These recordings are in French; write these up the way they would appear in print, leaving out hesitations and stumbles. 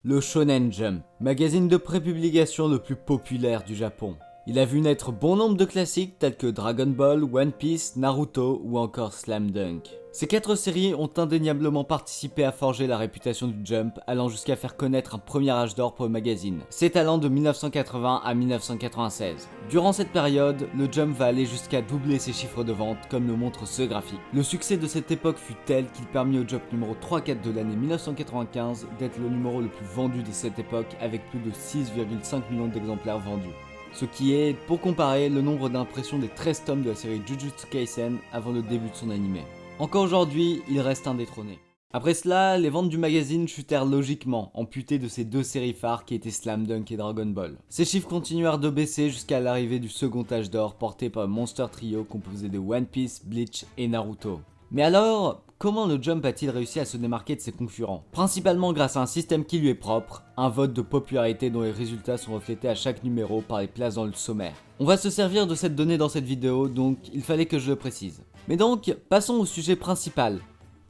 Le Shonen Jump, magazine de prépublication le plus populaire du Japon. Il a vu naître bon nombre de classiques tels que Dragon Ball, One Piece, Naruto ou encore Slam Dunk. Ces 4 séries ont indéniablement participé à forger la réputation du Jump, allant jusqu'à faire connaître un premier âge d'or pour le magazine, s'étalant de 1980 à 1996. Durant cette période, le Jump va aller jusqu'à doubler ses chiffres de vente, comme le montre ce graphique. Le succès de cette époque fut tel qu'il permit au Jump numéro 3-4 de l'année 1995 d'être le numéro le plus vendu de cette époque avec plus de 6,5 millions d'exemplaires vendus. Ce qui est, pour comparer, le nombre d'impressions des 13 tomes de la série Jujutsu Kaisen avant le début de son animé. Encore aujourd'hui, il reste indétrôné. Après cela, les ventes du magazine chutèrent logiquement, amputées de ces 2 séries phares qui étaient Slam Dunk et Dragon Ball. Ces chiffres continuèrent de baisser jusqu'à l'arrivée du second âge d'or porté par le Monster Trio composé de One Piece, Bleach et Naruto. Mais alors, comment le Jump a-t-il réussi à se démarquer de ses concurrents? Principalement grâce à un système qui lui est propre, un vote de popularité dont les résultats sont reflétés à chaque numéro par les places dans le sommaire. On va se servir de cette donnée dans cette vidéo, donc il fallait que je le précise. Mais donc, passons au sujet principal.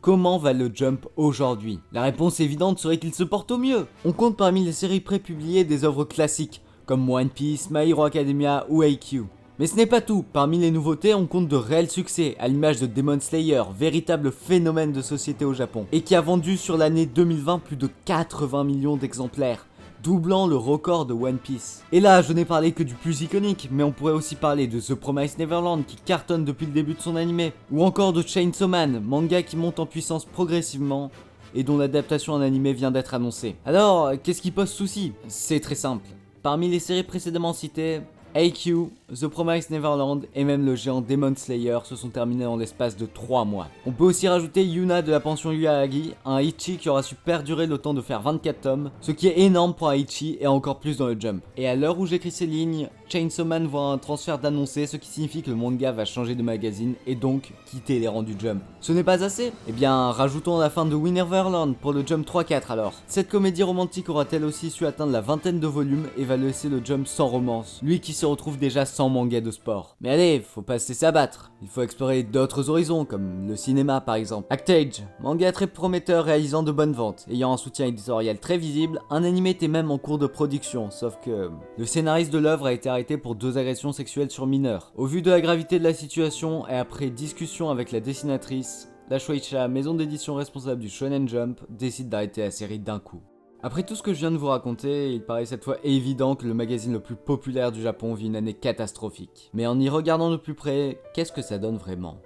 Comment va le Jump aujourd'hui? La réponse évidente serait qu'il se porte au mieux. On compte parmi les séries prépubliées des œuvres classiques, comme One Piece, My Hero Academia ou Haikyuu. Mais ce n'est pas tout, parmi les nouveautés on compte de réels succès, à l'image de Demon Slayer, véritable phénomène de société au Japon, et qui a vendu sur l'année 2020 plus de 80 millions d'exemplaires, doublant le record de One Piece. Et là, je n'ai parlé que du plus iconique, mais on pourrait aussi parler de The Promised Neverland qui cartonne depuis le début de son animé, ou encore de Chainsaw Man, manga qui monte en puissance progressivement, et dont l'adaptation en animé vient d'être annoncée. Alors, qu'est-ce qui pose souci? C'est très simple. Parmi les séries précédemment citées, Haikyuu, The Promised Neverland et même le géant Demon Slayer se sont terminés en l'espace de 3 mois. On peut aussi rajouter Yuna de la pension Yuaagi, un Ichi qui aura su perdurer le temps de faire 24 tomes, ce qui est énorme pour un Ichi et encore plus dans le Jump. Et à l'heure où j'écris ces lignes, Chainsaw Man voit un transfert d'annoncé, ce qui signifie que le manga va changer de magazine et donc quitter les rangs du Jump. Ce n'est pas assez? Eh bien, rajoutons la fin de Neverland pour le Jump 3-4 alors. Cette comédie romantique aura-t-elle aussi su atteindre la vingtaine de volumes et va laisser le Jump sans romance, lui qui se retrouve déjà sans manga de sport. Mais allez, faut pas se laisser abattre. Il faut explorer d'autres horizons, comme le cinéma par exemple. Actage, manga très prometteur réalisant de bonnes ventes, ayant un soutien éditorial très visible, un animé était même en cours de production, sauf que le scénariste de l'œuvre a été arrêté pour 2 agressions sexuelles sur mineurs. Au vu de la gravité de la situation et après discussion avec la dessinatrice, la Shueisha, maison d'édition responsable du Shonen Jump, décide d'arrêter la série d'un coup. Après tout ce que je viens de vous raconter, il paraît cette fois évident que le magazine le plus populaire du Japon vit une année catastrophique. Mais en y regardant de plus près, qu'est-ce que ça donne vraiment?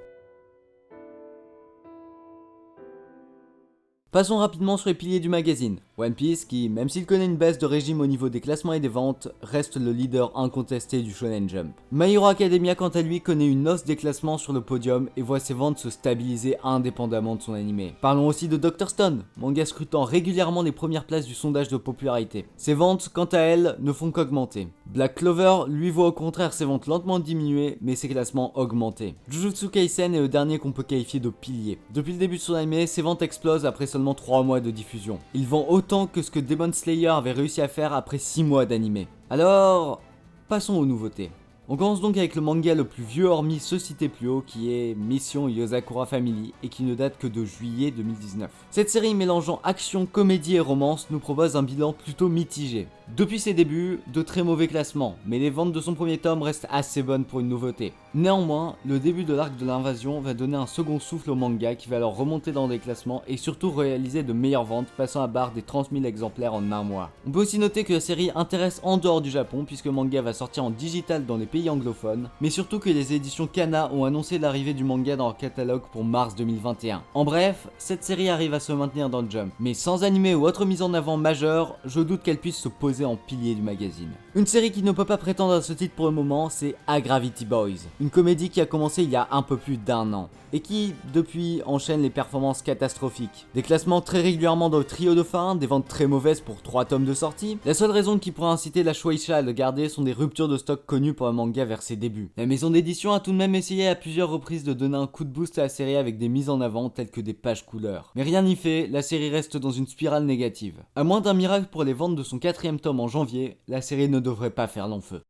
Passons rapidement sur les piliers du magazine. One Piece qui, même s'il connaît une baisse de régime au niveau des classements et des ventes, reste le leader incontesté du Shonen Jump. My Hero Academia quant à lui connaît une hausse des classements sur le podium et voit ses ventes se stabiliser indépendamment de son animé. Parlons aussi de Dr. Stone, manga scrutant régulièrement les premières places du sondage de popularité. Ses ventes, quant à elles, ne font qu'augmenter. Black Clover lui voit au contraire ses ventes lentement diminuer, mais ses classements augmenter. Jujutsu Kaisen est le dernier qu'on peut qualifier de pilier. Depuis le début de son animé, ses ventes explosent après seulement 3 mois de diffusion. Il vend autant que ce que Demon Slayer avait réussi à faire après 6 mois d'animé. Alors, passons aux nouveautés. On commence donc avec le manga le plus vieux hormis ceux cités plus haut qui est Mission Yozakura Family et qui ne date que de juillet 2019. Cette série mélangeant action, comédie et romance nous propose un bilan plutôt mitigé. Depuis ses débuts, de très mauvais classements, mais les ventes de son premier tome restent assez bonnes pour une nouveauté. Néanmoins, le début de l'arc de l'invasion va donner un second souffle au manga qui va alors remonter dans des classements et surtout réaliser de meilleures ventes passant à barre des 30 000 exemplaires en un mois. On peut aussi noter que la série intéresse en dehors du Japon puisque le manga va sortir en digital dans les pays anglophones, mais surtout que les éditions Kana ont annoncé l'arrivée du manga dans leur catalogue pour mars 2021. En bref, cette série arrive à se maintenir dans le Jump, mais sans animé ou autre mise en avant majeure, je doute qu'elle puisse se poser en pilier du magazine. Une série qui ne peut pas prétendre à ce titre pour le moment, c'est A Gravity Boys, une comédie qui a commencé il y a un peu plus d'1 an, et qui, depuis, enchaîne les performances catastrophiques. Des classements très régulièrement dans le trio de fin, des ventes très mauvaises pour 3 tomes de sortie. La seule raison qui pourrait inciter la Shueisha à le garder sont des ruptures de stock connues pour un manga vers ses débuts. La maison d'édition a tout de même essayé à plusieurs reprises de donner un coup de boost à la série avec des mises en avant telles que des pages couleurs. Mais rien n'y fait, la série reste dans une spirale négative. À moins d'un miracle pour les ventes de son 4ème tome en janvier, la série ne devrait pas faire long feu.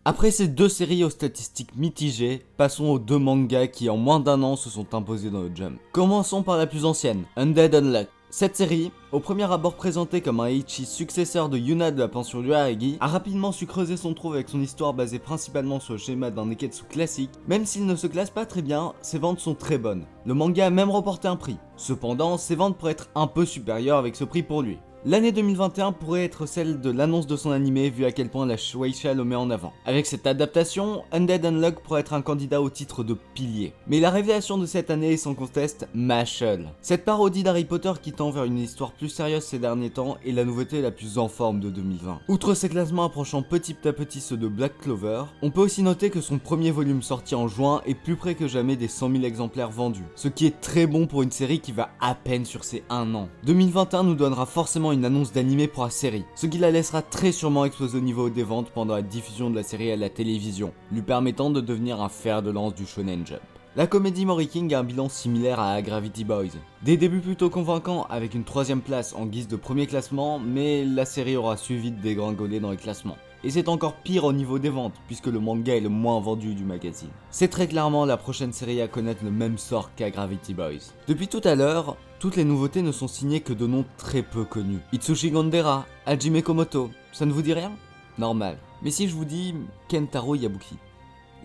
Après ces deux séries aux statistiques mitigées, passons aux deux mangas qui en moins d'un an se sont imposés dans le Jump. Commençons par la plus ancienne, Undead Unluck. Cette série, au premier abord présentée comme un Eiichi successeur de Yuna de la pension Yuaregi, a rapidement su creuser son trou avec son histoire basée principalement sur le schéma d'un Neketsu classique. Même s'il ne se classe pas très bien, ses ventes sont très bonnes. Le manga a même remporté un prix. Cependant, ses ventes pourraient être un peu supérieures avec ce prix pour lui. L'année 2021 pourrait être celle de l'annonce de son animé vu à quel point la Shueisha le met en avant. Avec cette adaptation, Undead Unluck pourrait être un candidat au titre de pilier. Mais la révélation de cette année est sans conteste Mashle. Cette parodie d'Harry Potter qui tend vers une histoire plus sérieuse ces derniers temps est la nouveauté la plus en forme de 2020. Outre ses classements approchant petit à petit ceux de Black Clover, on peut aussi noter que son premier volume sorti en juin est plus près que jamais des 100 000 exemplaires vendus, ce qui est très bon pour une série qui va à peine sur ses 1 an. 2021 nous donnera forcément une annonce d'animé pour la série, ce qui la laissera très sûrement exploser au niveau des ventes pendant la diffusion de la série à la télévision, lui permettant de devenir un fer de lance du Shonen Jump. La comédie Mori King a un bilan similaire à Gravity Boys. Des débuts plutôt convaincants avec une 3ème place en guise de premier classement, mais la série aura su vite dégringoler dans les classements. Et c'est encore pire au niveau des ventes, puisque le manga est le moins vendu du magazine. C'est très clairement la prochaine série à connaître le même sort qu'à Gravity Boys. Depuis tout à l'heure, toutes les nouveautés ne sont signées que de noms très peu connus. Itsushi Gondera, Hajime Komoto, ça ne vous dit rien? Normal. Mais si je vous dis Kentaro Yabuki,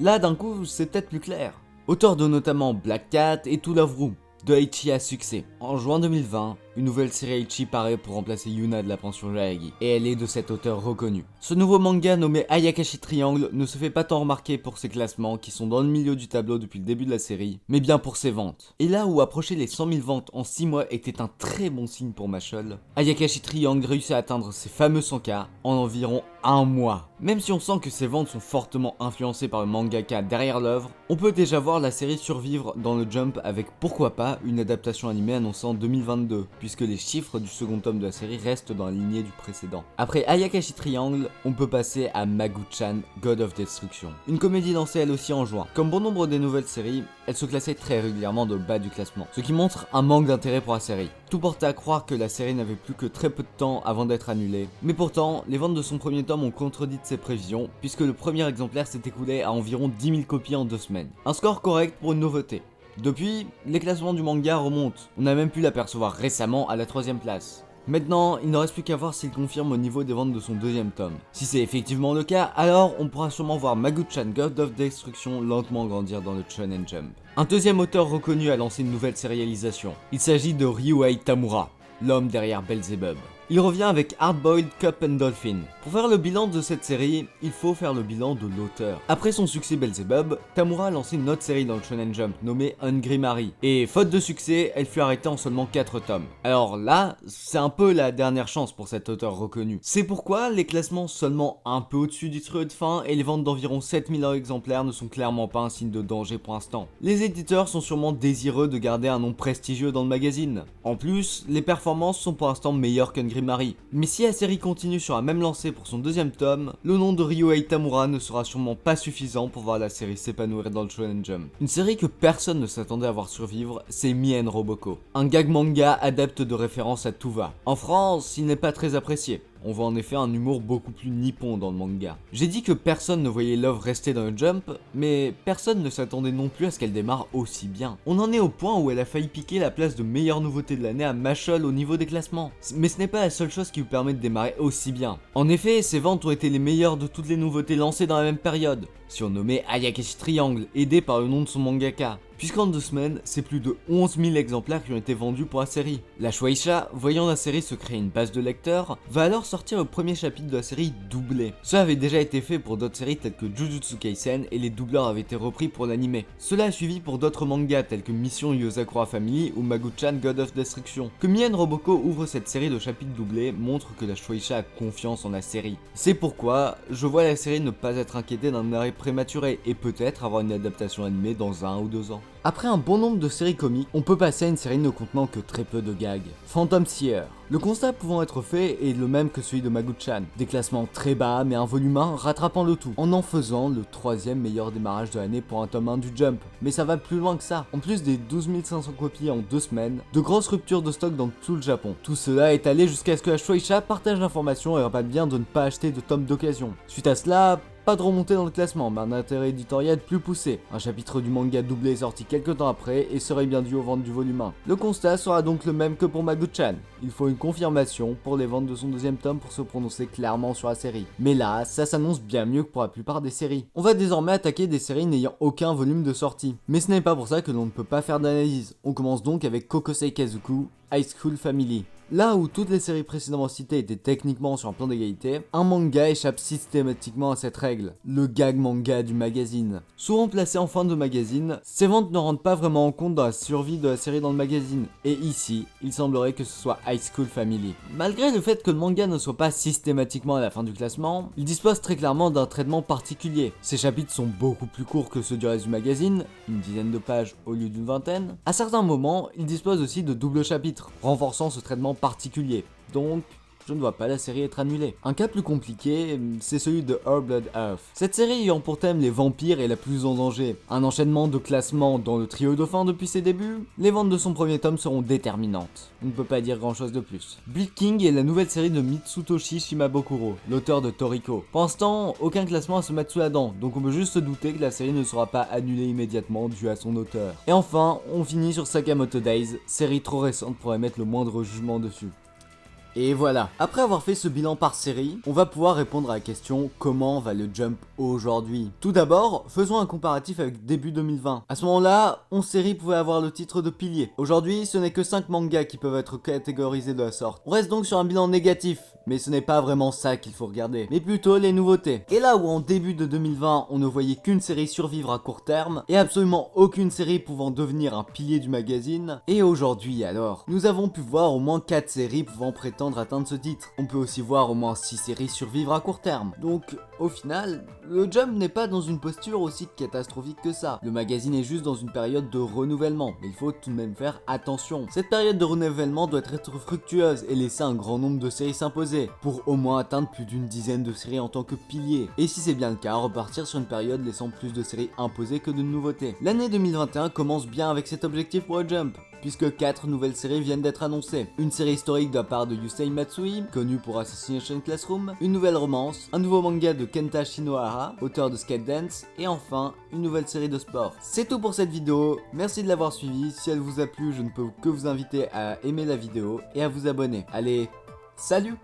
là d'un coup c'est peut-être plus clair. Auteur de notamment Black Cat et To Love Ru, de Eiichi à succès. En juin 2020, une nouvelle série Eiichi paraît pour remplacer Yuna de la pension Yuaregi, et elle est de cet auteur reconnu. Ce nouveau manga nommé Ayakashi Triangle ne se fait pas tant remarquer pour ses classements qui sont dans le milieu du tableau depuis le début de la série, mais bien pour ses ventes. Et là où approcher les 100 000 ventes en 6 mois était un très bon signe pour Mashle, Ayakashi Triangle réussit à atteindre ses fameux 100K en environ 1 mois. Même si on sent que ses ventes sont fortement influencées par le mangaka derrière l'œuvre, on peut déjà voir la série survivre dans le Jump avec pourquoi pas une adaptation animée annoncée en 2022, puisque les chiffres du second tome de la série restent dans la lignée du précédent. Après Ayakashi Triangle, on peut passer à Magu-chan God of Destruction. Une comédie lancée elle aussi en juin. Comme bon nombre des nouvelles séries, elle se classait très régulièrement de bas du classement, ce qui montre un manque d'intérêt pour la série. Tout portait à croire que la série n'avait plus que très peu de temps avant d'être annulée. Mais pourtant, les ventes de son premier tome ont contredit ses prévisions, puisque le premier exemplaire s'est écoulé à environ 10 000 copies en 2 semaines. Un score correct pour une nouveauté. Depuis, les classements du manga remontent. On a même pu l'apercevoir récemment à la 3ème place. Maintenant, il ne reste plus qu'à voir s'il confirme au niveau des ventes de son 2ème tome. Si c'est effectivement le cas, alors on pourra sûrement voir Magu-chan God of Destruction lentement grandir dans le Shonen Jump. Un 2ème auteur reconnu a lancé une nouvelle sérialisation. Il s'agit de Ryuhei Tamura, l'homme derrière Belzebub. Il revient avec Hardboiled Cup and Dolphin. Pour faire le bilan de cette série, il faut faire le bilan de l'auteur. Après son succès Belzebub, Tamura a lancé une autre série dans le Shonen Jump nommée Hungry Mary. Et faute de succès, elle fut arrêtée en seulement 4 tomes. Alors là, c'est un peu la dernière chance pour cet auteur reconnu. C'est pourquoi les classements seulement un peu au-dessus du trait de fin et les ventes d'environ 7000 exemplaires ne sont clairement pas un signe de danger pour l'instant. Les éditeurs sont sûrement désireux de garder un nom prestigieux dans le magazine. En plus, les performances sont pour l'instant meilleures qu'Hungry Mary. Mais si la série continue sur la même lancée pour son 2ème tome, le nom de Ryuhei Tamura ne sera sûrement pas suffisant pour voir la série s'épanouir dans le Shonen Jump. Une série que personne ne s'attendait à voir survivre, c'est Mien Roboko. Un gag manga adepte de référence à tout va. En France, il n'est pas très apprécié. On voit en effet un humour beaucoup plus nippon dans le manga. J'ai dit que personne ne voyait l'œuvre rester dans le Jump, mais personne ne s'attendait non plus à ce qu'elle démarre aussi bien. On en est au point où elle a failli piquer la place de meilleure nouveauté de l'année à Mashle au niveau des classements. Mais ce n'est pas la seule chose qui vous permet de démarrer aussi bien. En effet, ses ventes ont été les meilleures de toutes les nouveautés lancées dans la même période, surnommée Ayakashi Triangle, aidé par le nom de son mangaka. Puisqu'en 2 semaines, c'est plus de 11 000 exemplaires qui ont été vendus pour la série. La Shueisha, voyant la série se créer une base de lecteurs, va alors sortir le premier chapitre de la série doublé. Cela avait déjà été fait pour d'autres séries telles que Jujutsu Kaisen et les doubleurs avaient été repris pour l'anime. Cela a suivi pour d'autres mangas tels que Mission Yozakura Family ou Magu-chan God of Destruction. Que Mien Roboko ouvre cette série de chapitres doublés montre que la Shueisha a confiance en la série. C'est pourquoi je vois la série ne pas être inquiétée d'un arrêt prématuré et peut-être avoir une adaptation animée dans 1 ou 2 ans. Après un bon nombre de séries comiques, on peut passer à une série ne contenant que très peu de gags. Phantom Seer. Le constat pouvant être fait est le même que celui de Magu-chan. Des classements très bas mais un volume 1 rattrapant le tout, en faisant le 3ème meilleur démarrage de l'année pour un tome 1 du Jump. Mais ça va plus loin que ça. En plus des 12 500 copies en 2 semaines, de grosses ruptures de stock dans tout le Japon. Tout cela est allé jusqu'à ce que la Shueisha partage l'information et rappelle bien de ne pas acheter de tomes d'occasion. Suite à cela, pas de remontée dans le classement, mais un intérêt éditorial plus poussé. Un chapitre du manga doublé est sorti quelques temps après et serait bien dû aux ventes du volume 1. Le constat sera donc le même que pour Magu-chan. Il faut une confirmation pour les ventes de son deuxième tome pour se prononcer clairement sur la série. Mais là, ça s'annonce bien mieux que pour la plupart des séries. On va désormais attaquer des séries n'ayant aucun volume de sortie. Mais ce n'est pas pour ça que l'on ne peut pas faire d'analyse. On commence donc avec Kokosei Kazoku, High School Family. Là où toutes les séries précédemment citées étaient techniquement sur un plan d'égalité, un manga échappe systématiquement à cette règle, le gag manga du magazine. Souvent placé en fin de magazine, ces ventes ne rentrent pas vraiment en compte dans la survie de la série dans le magazine, et ici, il semblerait que ce soit High School Family. Malgré le fait que le manga ne soit pas systématiquement à la fin du classement, il dispose très clairement d'un traitement particulier. Ses chapitres sont beaucoup plus courts que ceux du reste du magazine, une dizaine de pages au lieu d'une vingtaine. À certains moments, il dispose aussi de doubles chapitres, renforçant ce traitement particulier. Donc, je ne vois pas la série être annulée. Un cas plus compliqué, c'est celui de Our Blood Earth. Cette série ayant pour thème les vampires est la plus en danger. Un enchaînement de classements dans le trio dauphin depuis ses débuts, les ventes de son premier tome seront déterminantes. On ne peut pas dire grand chose de plus. Bleed King est la nouvelle série de Mitsutoshi Shimabukuro, l'auteur de Toriko. Pour l'instant, aucun classement à se mettre sous la dent, donc on peut juste se douter que la série ne sera pas annulée immédiatement dû à son auteur. Et enfin, on finit sur Sakamoto Days, série trop récente pour émettre le moindre jugement dessus. Et voilà, après avoir fait ce bilan par série, on va pouvoir répondre à la question comment va le Jump aujourd'hui. Tout d'abord, faisons un comparatif avec début 2020. À ce moment-là, 11 séries pouvaient avoir le titre de pilier. Aujourd'hui, ce n'est que 5 mangas qui peuvent être catégorisés de la sorte. On reste donc sur un bilan négatif, mais ce n'est pas vraiment ça qu'il faut regarder, mais plutôt les nouveautés. Et là où en début de 2020, on ne voyait qu'une série survivre à court terme, et absolument aucune série pouvant devenir un pilier du magazine, et aujourd'hui alors, nous avons pu voir au moins 4 séries pouvant prétendre atteindre ce titre. On peut aussi voir au moins 6 séries survivre à court terme. Donc, au final, le Jump n'est pas dans une posture aussi catastrophique que ça. Le magazine est juste dans une période de renouvellement, mais il faut tout de même faire attention. Cette période de renouvellement doit être fructueuse et laisser un grand nombre de séries s'imposer, pour au moins atteindre plus d'une dizaine de séries en tant que pilier. Et si c'est bien le cas, repartir sur une période laissant plus de séries imposées que de nouveautés. L'année 2021 commence bien avec cet objectif pour le Jump, puisque 4 nouvelles séries viennent d'être annoncées. Une série historique de la part de Yusei Matsui, connu pour Assassination Classroom, une nouvelle romance, un nouveau manga de Kenta Shinohara, auteur de Skate Dance, et enfin, une nouvelle série de sport. C'est tout pour cette vidéo, merci de l'avoir suivi, si elle vous a plu, je ne peux que vous inviter à aimer la vidéo et à vous abonner. Allez, salut!